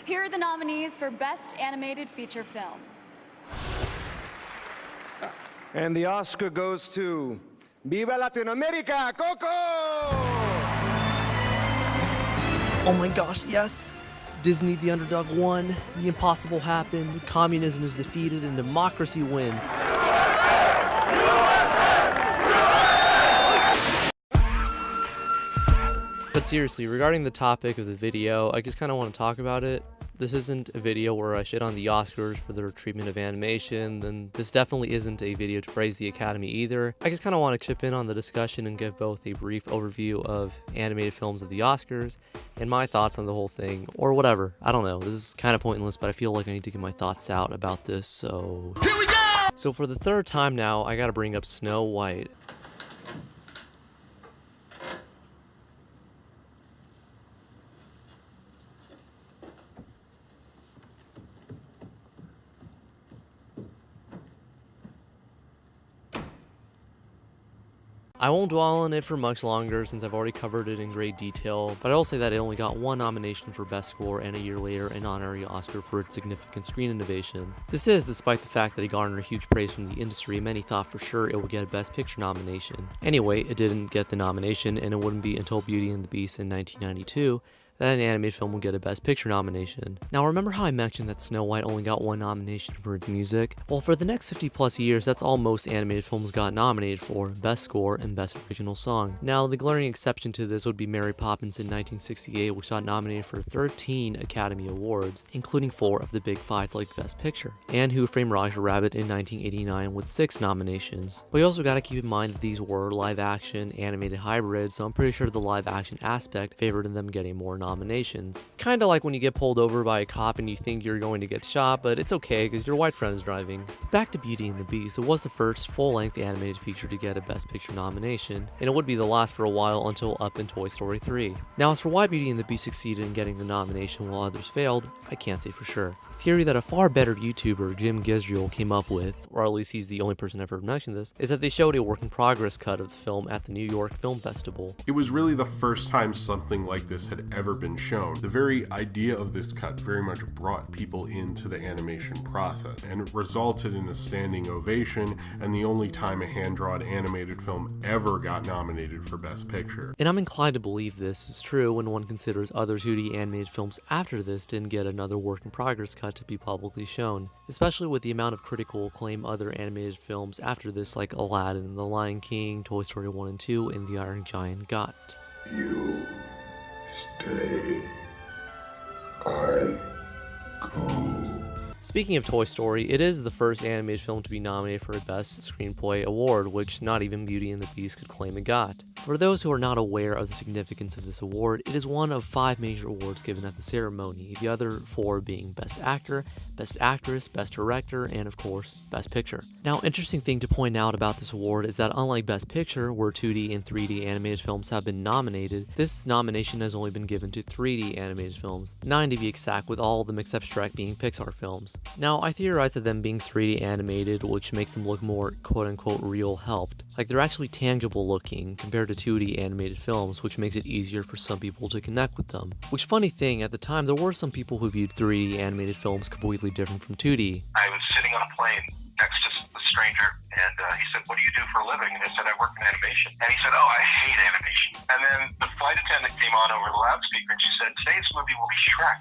Here are the nominees for Best Animated Feature Film. And the Oscar goes to Viva Latinoamérica, Coco! Oh my gosh, yes! Disney, the underdog, won. The impossible happened. Communism is defeated and democracy wins. But seriously, regarding the topic of the video, I just kind of want to talk about it. This isn't a video where I shit on the Oscars for their treatment of animation, and this definitely isn't a video to praise the Academy either. I just kind of want to chip in on the discussion and give both a brief overview of animated films of the Oscars and my thoughts on the whole thing, or whatever. I don't know, this is kind of pointless, but I feel like I need to get my thoughts out about this, so... Here we go! So for the third time now, I gotta bring up Snow White. I won't dwell on it for much longer since I've already covered it in great detail, but I will say that it only got one nomination for Best Score and a year later an honorary Oscar for its significant screen innovation. This is despite the fact that it garnered huge praise from the industry. Many thought for sure it would get a Best Picture nomination. Anyway, it didn't get the nomination, and it wouldn't be until Beauty and the Beast in 1992 that an animated film will get a Best Picture nomination. Now remember how I mentioned that Snow White only got one nomination for its music? Well, for the next 50 plus years, that's all most animated films got nominated for, Best Score and Best Original Song. Now, the glaring exception to this would be Mary Poppins in 1968, which got nominated for 13 Academy Awards, including 4 of the big 5 like Best Picture, and Who Framed Roger Rabbit in 1989 with 6 nominations. But you also gotta keep in mind that these were live action animated hybrids, so I'm pretty sure the live action aspect favored them getting more nominations. Kinda like when you get pulled over by a cop and you think you're going to get shot, but it's okay because your white friend is driving. Back to Beauty and the Beast, it was the first full-length animated feature to get a Best Picture nomination, and it would be the last for a while until Up in Toy Story 3. Now as for why Beauty and the Beast succeeded in getting the nomination while others failed, I can't say for sure. A theory that a far better YouTuber, Jim Gisriel, came up with, or at least he's the only person I've heard mention this, is that they showed a work-in-progress cut of the film at the New York Film Festival. It was really the first time something like this had ever been shown. The very idea of this cut very much brought people into the animation process, and it resulted in a standing ovation, and the only time a hand-drawn animated film ever got nominated for Best Picture. And I'm inclined to believe this is true when one considers other 2D animated films after this didn't get another work-in-progress cut to be publicly shown, especially with the amount of critical acclaim other animated films after this like Aladdin, The Lion King, Toy Story 1 and 2, and The Iron Giant got. You stay. I go. Speaking of Toy Story, it is the first animated film to be nominated for a Best Screenplay award, which not even Beauty and the Beast could claim it got. For those who are not aware of the significance of this award, it is one of 5 major awards given at the ceremony, the other 4 being Best Actor, Best Actress, Best Director, and of course, Best Picture. Now, interesting thing to point out about this award is that unlike Best Picture, where 2D and 3D animated films have been nominated, this nomination has only been given to 3D animated films, 9 to be exact, with all of them except Shrek being Pixar films. Now, I theorize that them being 3D animated, which makes them look more quote-unquote real, helped. Like, they're actually tangible looking compared to 2D animated films, which makes it easier for some people to connect with them. Which, funny thing, at the time there were some people who viewed 3D animated films completely different from 2D. I was sitting on a plane next to a stranger, and he said, "What do you do for a living?" And I said, "I work in animation." And he said, "Oh, I hate animation." And then the flight attendant came on over the loudspeaker, and she said, "Today's movie will be Shrek."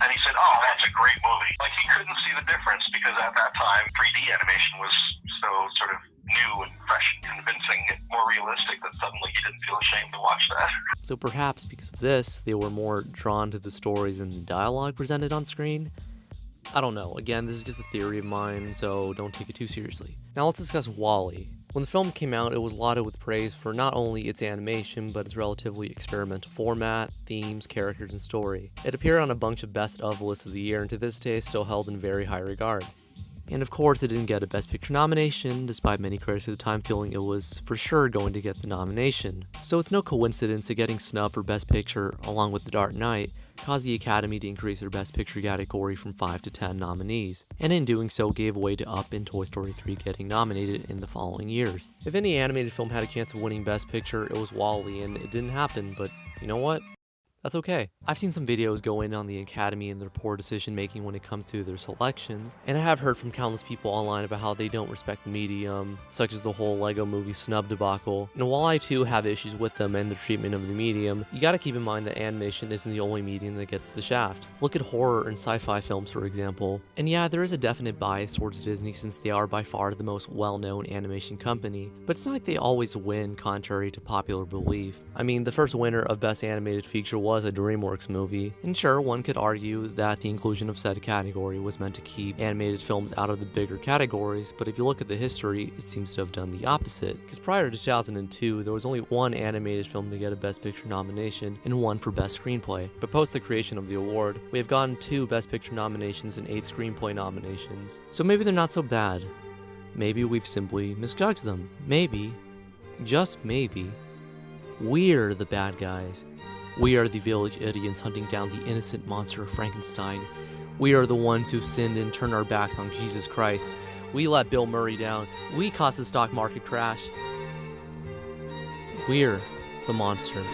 And he said, "Oh, that's a great movie." Like, he couldn't see the difference because at that time, 3D animation was so sort of new and fresh and convincing and more realistic that suddenly he didn't feel ashamed to watch that. So perhaps because of this, they were more drawn to the stories and dialogue presented on screen? I don't know. Again, this is just a theory of mine, so don't take it too seriously. Now let's discuss WALL-E. When the film came out, it was lauded with praise for not only its animation, but its relatively experimental format, themes, characters, and story. It appeared on a bunch of best of lists of the year, and to this day is still held in very high regard. And of course, it didn't get a Best Picture nomination, despite many critics at the time feeling it was for sure going to get the nomination. So it's no coincidence that getting snubbed for Best Picture, along with The Dark Knight, caused the Academy to increase their Best Picture category from 5 to 10 nominees, and in doing so gave way to Up and Toy Story 3 getting nominated in the following years. If any animated film had a chance of winning Best Picture, it was WALL-E, and it didn't happen, but you know what? That's okay. I've seen some videos go in on the Academy and their poor decision making when it comes to their selections, and I have heard from countless people online about how they don't respect the medium, such as the whole Lego movie snub debacle. And while I too have issues with them and their treatment of the medium, you gotta keep in mind that animation isn't the only medium that gets the shaft. Look at horror and sci-fi films, for example. And yeah, there is a definite bias towards Disney since they are by far the most well-known animation company, but it's not like they always win contrary to popular belief. I mean, the first winner of Best Animated Feature was a DreamWorks movie, and sure, one could argue that the inclusion of said category was meant to keep animated films out of the bigger categories, but if you look at the history, it seems to have done the opposite, because prior to 2002, there was only one animated film to get a Best Picture nomination and one for Best Screenplay, but post the creation of the award, we have gotten 2 Best Picture nominations and 8 Screenplay nominations, so maybe they're not so bad. Maybe we've simply misjudged them. Maybe, just maybe, we're the bad guys. We are the village idiots hunting down the innocent monster of Frankenstein. We are the ones who've sinned and turned our backs on Jesus Christ. We let Bill Murray down. We caused the stock market crash. We're the monsters.